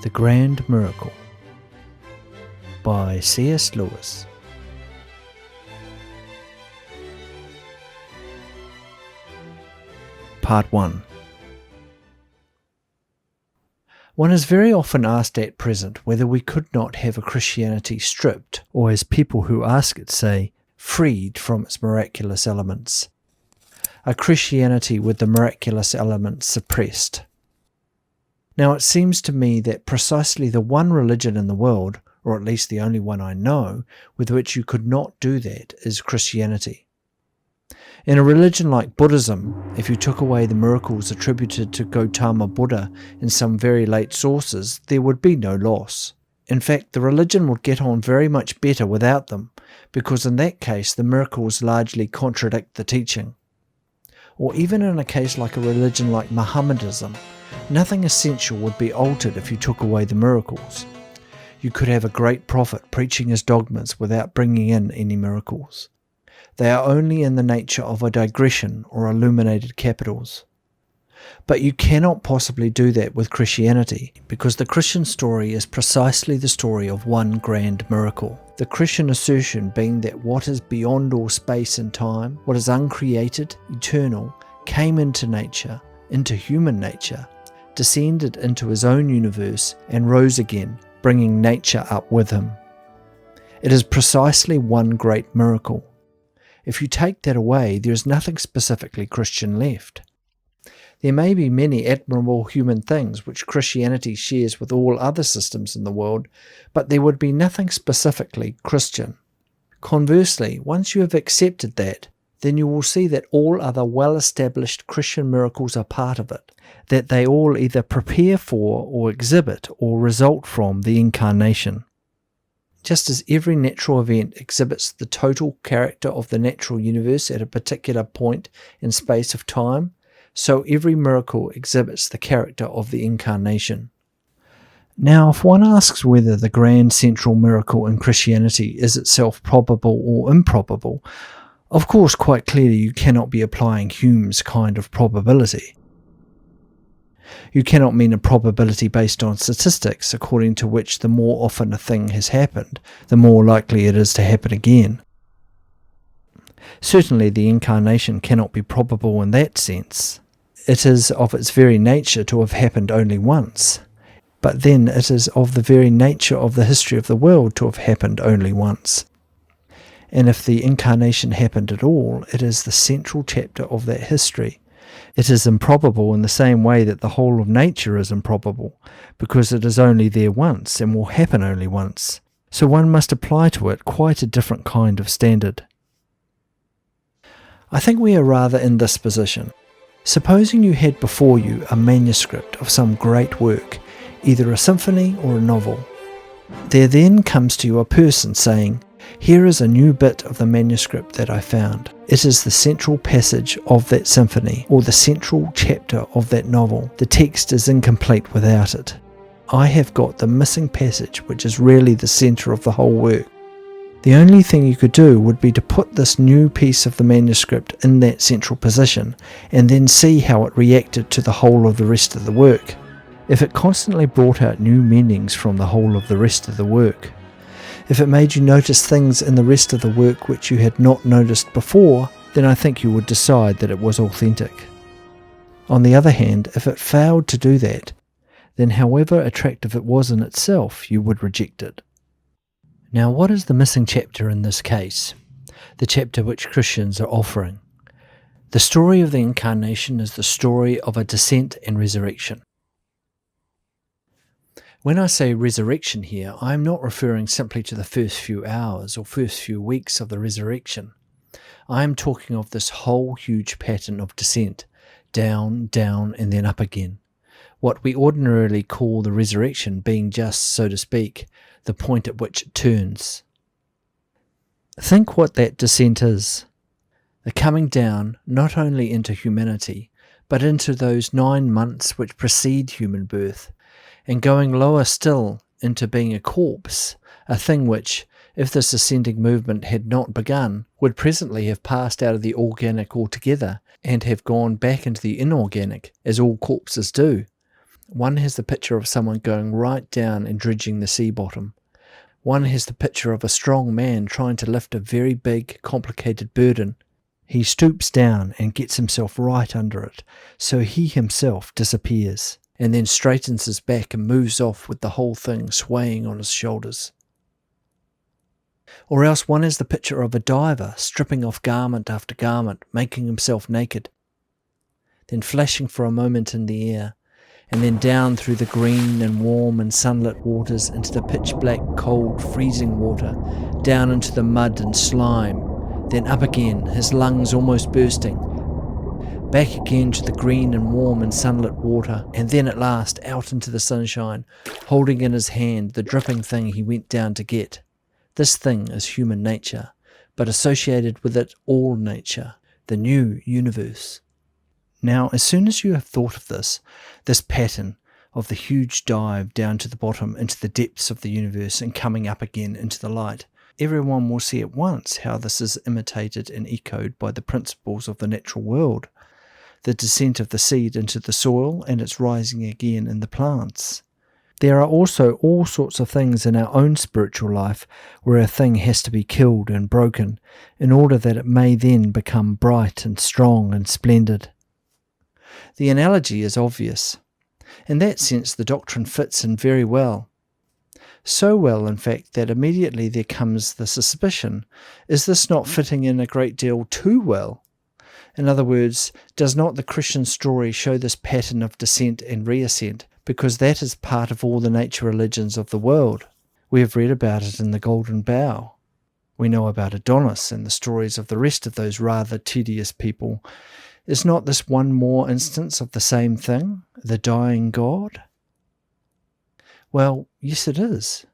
The Grand Miracle by C.S. Lewis. Part 1. One is very often asked at present whether we could not have a Christianity stripped, or as people who ask it say, freed from its miraculous elements. A Christianity with the miraculous elements suppressed. Now it seems to me that precisely the one religion in the world, or at least the only one I know, with which you could not do that is Christianity. In a religion like Buddhism, if you took away the miracles attributed to Gautama Buddha in some very late sources, there would be no loss. In fact, the religion would get on very much better without them, because in that case the miracles largely contradict the teaching. Or even in a case like a religion like Mohammedanism, nothing essential would be altered if you took away the miracles. You could have a great prophet preaching his dogmas without bringing in any miracles. They are only in the nature of a digression or illuminated capitals. But you cannot possibly do that with Christianity, because the Christian story is precisely the story of one grand miracle. The Christian assertion being that what is beyond all space and time, what is uncreated, eternal, came into nature, into human nature, descended into his own universe, and rose again, bringing nature up with him. It is precisely one great miracle. If you take that away, there is nothing specifically Christian left. There may be many admirable human things which Christianity shares with all other systems in the world, but there would be nothing specifically Christian. Conversely, once you have accepted that, then you will see that all other well-established Christian miracles are part of it, that they all either prepare for or exhibit or result from the Incarnation. Just as every natural event exhibits the total character of the natural universe at a particular point in space of time, so every miracle exhibits the character of the Incarnation. Now, if one asks whether the grand central miracle in Christianity is itself probable or improbable, of course quite clearly you cannot be applying Hume's kind of probability. You cannot mean a probability based on statistics, according to which the more often a thing has happened, the more likely it is to happen again. Certainly the Incarnation cannot be probable in that sense. It is of its very nature to have happened only once, but then it is of the very nature of the history of the world to have happened only once. And if the Incarnation happened at all, it is the central chapter of that history. It is improbable in the same way that the whole of nature is improbable, because it is only there once and will happen only once. So one must apply to it quite a different kind of standard. I think we are rather in this position. Supposing you had before you a manuscript of some great work, either a symphony or a novel. There then comes to you a person saying, "Here is a new bit of the manuscript that I found. It is the central passage of that symphony, or the central chapter of that novel. The text is incomplete without it. I have got the missing passage, which is really the centre of the whole work. The only thing you could do would be to put this new piece of the manuscript in that central position, and then see how it reacted to the whole of the rest of the work. If it constantly brought out new meanings from the whole of the rest of the work, if it made you notice things in the rest of the work which you had not noticed before, then I think you would decide that it was authentic. On the other hand, if it failed to do that, then however attractive it was in itself, you would reject it." Now, what is the missing chapter in this case? The chapter which Christians are offering. The story of the Incarnation is the story of a descent and resurrection. When I say resurrection here, I am not referring simply to the first few hours or first few weeks of the resurrection. I am talking of this whole huge pattern of descent, down, down, and then up again. What we ordinarily call the resurrection being just, so to speak, the point at which it turns. Think what that descent is. The coming down not only into humanity, but into those 9 months which precede human birth, and going lower still into being a corpse, a thing which, if this ascending movement had not begun, would presently have passed out of the organic altogether, and have gone back into the inorganic, as all corpses do. One has the picture of someone going right down and dredging the sea bottom. One has the picture of a strong man trying to lift a very big, complicated burden. He stoops down and gets himself right under it, so he himself disappears, and then straightens his back and moves off with the whole thing swaying on his shoulders. Or else one is the picture of a diver stripping off garment after garment, making himself naked, then flashing for a moment in the air, and then down through the green and warm and sunlit waters into the pitch-black, cold, freezing water, down into the mud and slime, then up again, his lungs almost bursting, back again to the green and warm and sunlit water, and then at last out into the sunshine, holding in his hand the dripping thing he went down to get. This thing is human nature, but associated with it all nature, the new universe. Now, as soon as you have thought of this pattern of the huge dive down to the bottom into the depths of the universe and coming up again into the light, everyone will see at once how this is imitated and echoed by the principles of the natural world, the descent of the seed into the soil and its rising again in the plants. There are also all sorts of things in our own spiritual life where a thing has to be killed and broken in order that it may then become bright and strong and splendid. The analogy is obvious. In that sense, the doctrine fits in very well. So well, in fact, that immediately there comes the suspicion, is this not fitting in a great deal too well? In other words, does not the Christian story show this pattern of descent and reascent, because that is part of all the nature religions of the world? We have read about it in the Golden Bough. We know about Adonis and the stories of the rest of those rather tedious people. Is not this one more instance of the same thing, the dying God? Well, yes it is.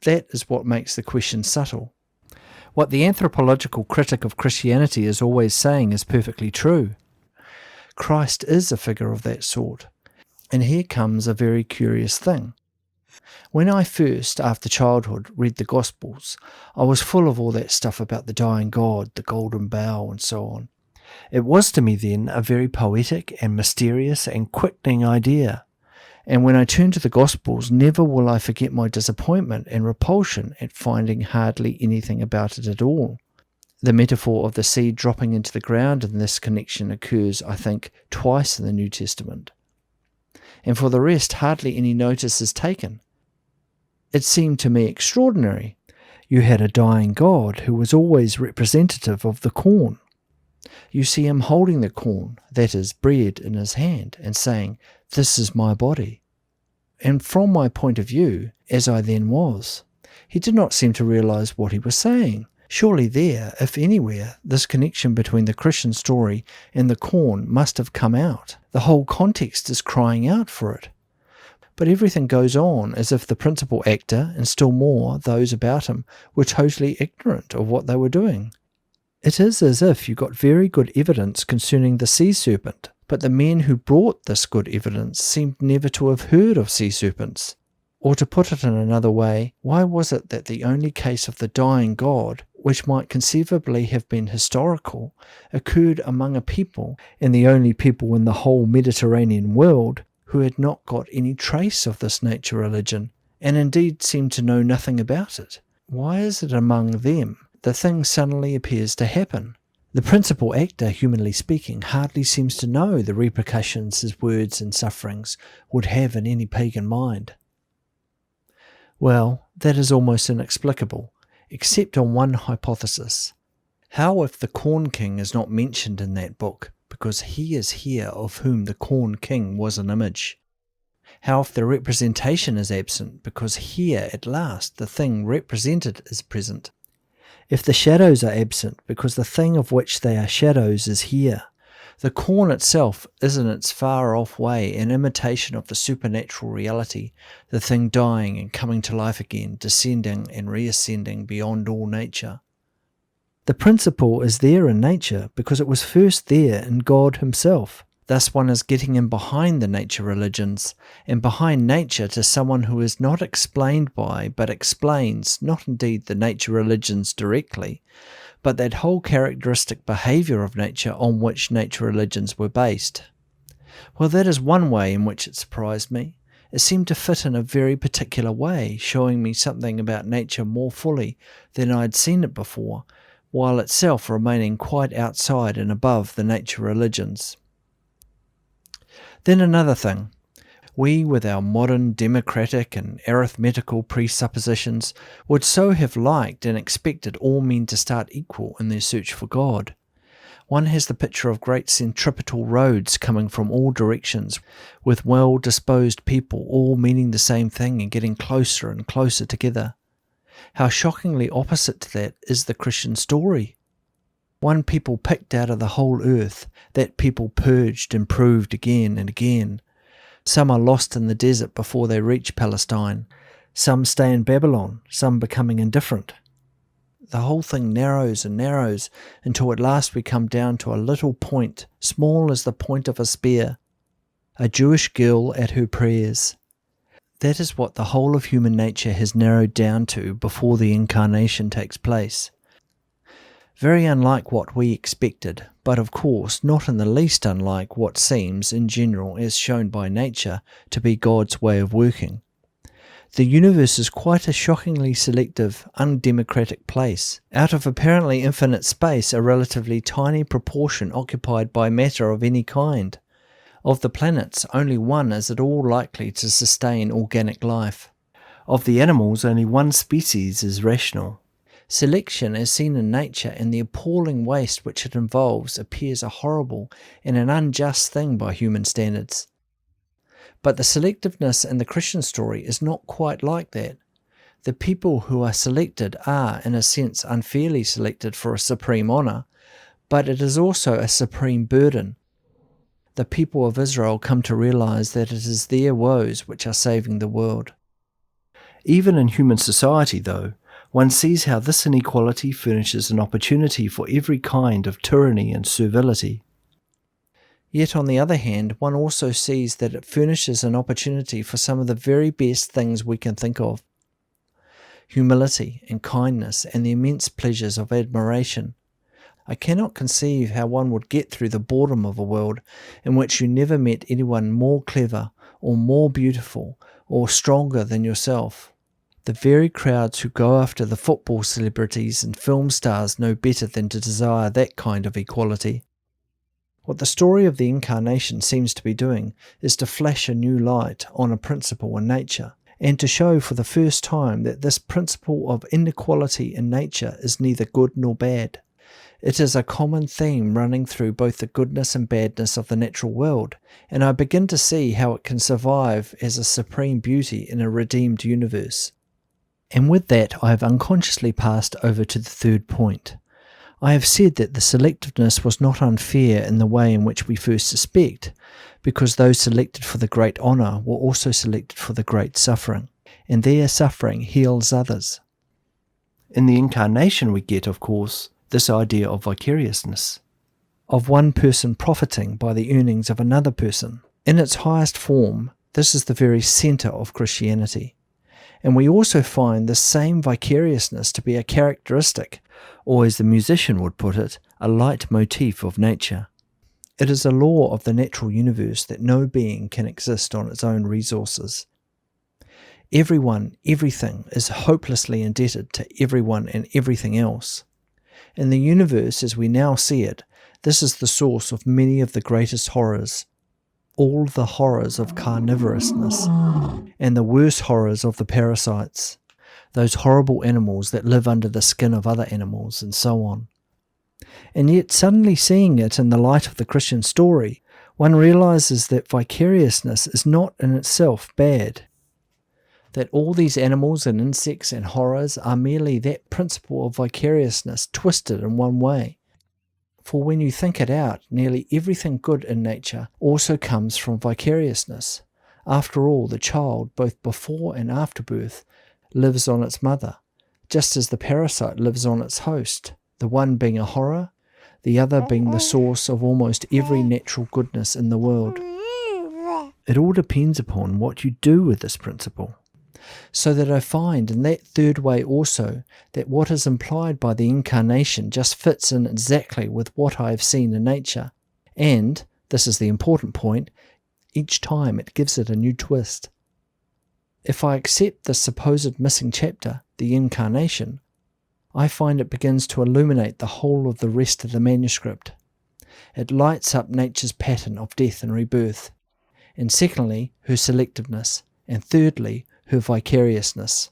That is what makes the question subtle. What the anthropological critic of Christianity is always saying is perfectly true. Christ is a figure of that sort. And here comes a very curious thing. When I first, after childhood, read the Gospels, I was full of all that stuff about the dying God, the golden bough, and so on. It was to me then a very poetic and mysterious and quickening idea. And when I turn to the Gospels, never will I forget my disappointment and repulsion at finding hardly anything about it at all. The metaphor of the seed dropping into the ground in this connection occurs, I think, twice in the New Testament. And for the rest, hardly any notice is taken. It seemed to me extraordinary. You had a dying God who was always representative of the corn. You see him holding the corn, that is, bread, in his hand, and saying, "This is my body." And from my point of view, as I then was, he did not seem to realize what he was saying. Surely there, if anywhere, this connection between the Christian story and the corn must have come out. The whole context is crying out for it. But everything goes on as if the principal actor, and still more those about him, were totally ignorant of what they were doing. It is as if you got very good evidence concerning the sea serpent, but the men who brought this good evidence seemed never to have heard of sea serpents. Or to put it in another way, why was it that the only case of the dying God, which might conceivably have been historical, occurred among a people, and the only people in the whole Mediterranean world, who had not got any trace of this nature religion, and indeed seemed to know nothing about it? Why is it among them the thing suddenly appears to happen? The principal actor, humanly speaking, hardly seems to know the repercussions his words and sufferings would have in any pagan mind. Well, that is almost inexplicable, except on one hypothesis. How if the Corn King is not mentioned in that book, because he is here of whom the Corn King was an image? How if the representation is absent, because here at last the thing represented is present? If the shadows are absent, because the thing of which they are shadows is here? The corn itself is in its far-off way an imitation of the supernatural reality, the thing dying and coming to life again, descending and reascending beyond all nature. The principle is there in nature because it was first there in God himself. Thus one is getting in behind the nature religions, and behind nature to someone who is not explained by, but explains, not indeed the nature religions directly, but that whole characteristic behaviour of nature on which nature religions were based. Well, that is one way in which it surprised me. It seemed to fit in a very particular way, showing me something about nature more fully than I had seen it before, while itself remaining quite outside and above the nature religions. Then another thing. We, with our modern democratic and arithmetical presuppositions, would so have liked and expected all men to start equal in their search for God. One has the picture of great centripetal roads coming from all directions, with well-disposed people all meaning the same thing and getting closer and closer together. How shockingly opposite to that is the Christian story. One people picked out of the whole earth, that people purged and proved again and again. Some are lost in the desert before they reach Palestine. Some stay in Babylon, some becoming indifferent. The whole thing narrows and narrows until at last we come down to a little point, small as the point of a spear. A Jewish girl at her prayers. That is what the whole of human nature has narrowed down to before the Incarnation takes place. Very unlike what we expected, but of course not in the least unlike what seems, in general, as shown by nature, to be God's way of working. The universe is quite a shockingly selective, undemocratic place. Out of apparently infinite space, a relatively tiny proportion occupied by matter of any kind. Of the planets, only one is at all likely to sustain organic life. Of the animals, only one species is rational. Selection, as seen in nature, and the appalling waste which it involves, appears a horrible and an unjust thing by human standards. But the selectiveness in the Christian story is not quite like that. The people who are selected are, in a sense, unfairly selected for a supreme honour, but it is also a supreme burden. The people of Israel come to realize that it is their woes which are saving the world. Even in human society, though, one sees how this inequality furnishes an opportunity for every kind of tyranny and servility. Yet on the other hand, one also sees that it furnishes an opportunity for some of the very best things we can think of. Humility and kindness and the immense pleasures of admiration. I cannot conceive how one would get through the boredom of a world in which you never met anyone more clever or more beautiful or stronger than yourself. The very crowds who go after the football celebrities and film stars know better than to desire that kind of equality. What the story of the Incarnation seems to be doing is to flash a new light on a principle in nature, and to show for the first time that this principle of inequality in nature is neither good nor bad. It is a common theme running through both the goodness and badness of the natural world, and I begin to see how it can survive as a supreme beauty in a redeemed universe. And with that I have unconsciously passed over to the third point. I have said that the selectiveness was not unfair in the way in which we first suspect, because those selected for the great honour were also selected for the great suffering, and their suffering heals others. In the Incarnation we get, of course, this idea of vicariousness, of one person profiting by the earnings of another person. In its highest form, this is the very centre of Christianity. And we also find the same vicariousness to be a characteristic, or as the musician would put it, a leitmotif of nature. It is a law of the natural universe that no being can exist on its own resources. Everyone, everything is hopelessly indebted to everyone and everything else. In the universe as we now see it, this is the source of many of the greatest horrors. All the horrors of carnivorousness, and the worst horrors of the parasites, those horrible animals that live under the skin of other animals, and so on. And yet suddenly seeing it in the light of the Christian story, one realizes that vicariousness is not in itself bad, that all these animals and insects and horrors are merely that principle of vicariousness twisted in one way. For when you think it out, nearly everything good in nature also comes from vicariousness. After all, the child, both before and after birth, lives on its mother, just as the parasite lives on its host, the one being a horror, the other being the source of almost every natural goodness in the world. It all depends upon what you do with this principle. So that I find in that third way also that what is implied by the Incarnation just fits in exactly with what I have seen in nature, and, this is the important point, each time it gives it a new twist. If I accept the supposed missing chapter, the Incarnation, I find it begins to illuminate the whole of the rest of the manuscript. It lights up nature's pattern of death and rebirth, and secondly, her selectiveness, and thirdly, her vicariousness.